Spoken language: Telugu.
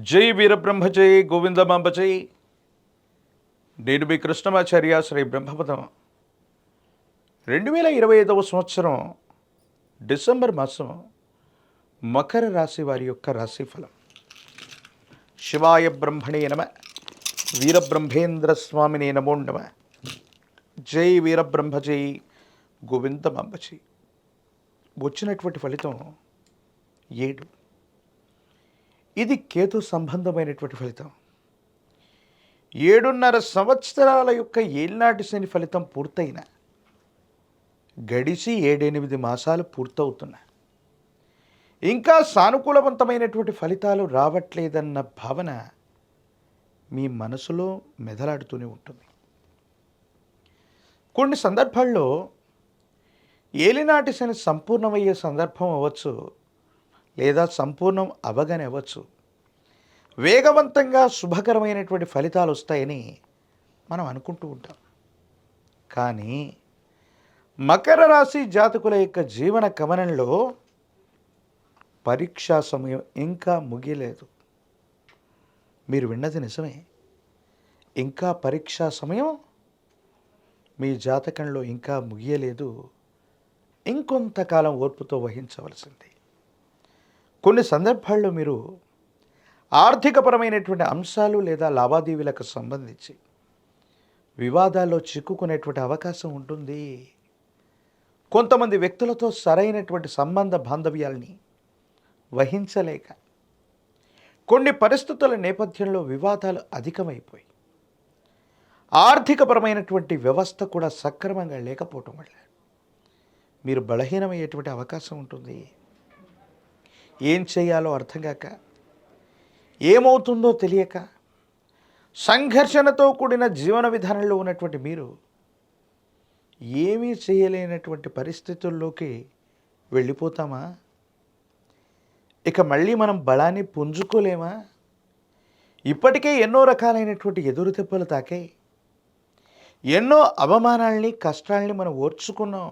జై వీరబ్రహ్మ జై గోవిందమాంబ జై. నేను మీ కృష్ణమాచార్య శ్రీ బ్రహ్మపదం. 2025 సంవత్సరం డిసెంబర్ మాసం మకర రాశి వారి యొక్క రాశిఫలం. శివాయ బ్రహ్మణే నమ, వీరబ్రహ్మేంద్ర స్వామినే నమో నమ. జై వీరబ్రహ్మ జై గోవిందమాంబ జై. వచ్చినటువంటి ఫలితం 7. ఇది కేతు సంబంధమైనటువంటి ఫలితం. 7.5 సంవత్సరాల యొక్క ఏళ్ళనాటి శని ఫలితం పూర్తయిన గడిచి 7-8 మాసాలు పూర్తవుతున్నాయి. ఇంకా సానుకూలవంతమైనటువంటి ఫలితాలు రావట్లేదన్న భావన మీ మనసులో మెదలాడుతూనే ఉంటుంది. కొన్ని సందర్భాల్లో ఏలినాటి శని సంపూర్ణమయ్యే సందర్భం అవ్వచ్చు, లేదా సంపూర్ణం అవగానే అవ్వచ్చు. వేగవంతంగా శుభకరమైనటువంటి ఫలితాలు వస్తాయని మనం అనుకుంటూ ఉంటాం. కానీ మకర రాశి జాతకుల యొక్క జీవన గమనంలో పరీక్షా సమయం ఇంకా ముగియలేదు. మీరు విన్నది నిజమే. ఇంకా పరీక్షా సమయం మీ జాతకంలో ఇంకా ముగియలేదు. ఇంకొంతకాలం ఓర్పుతో వహించవలసింది. కొన్ని సందర్భాల్లో మీరు ఆర్థికపరమైనటువంటి అంశాలు లేదా లావాదేవీలకు సంబంధించి వివాదాల్లో చిక్కుకునేటువంటి అవకాశం ఉంటుంది. కొంతమంది వ్యక్తులతో సరైనటువంటి సంబంధ బాంధవ్యాల్ని వహించలేక కొన్ని పరిస్థితుల నేపథ్యంలో వివాదాలు అధికమైపోయి ఆర్థికపరమైనటువంటి వ్యవస్థ కూడా సక్రమంగా లేకపోవటం వల్ల మీరు బలహీనమయ్యేటువంటి అవకాశం ఉంటుంది. ఏం చేయాలో అర్థం కాక, ఏమవుతుందో తెలియక, సంఘర్షణతో కూడిన జీవన విధానంలో ఉన్నటువంటి మీరు ఏమీ చేయలేనటువంటి పరిస్థితుల్లోకి వెళ్ళిపోతామా? ఇక మళ్ళీ మనం బలాన్ని పుంజుకోలేమా? ఇప్పటికే ఎన్నో రకాలైనటువంటి ఎదురు దెబ్బలు తాకాయి. ఎన్నో అవమానాల్ని, కష్టాల్ని మనం ఓర్చుకున్నాం.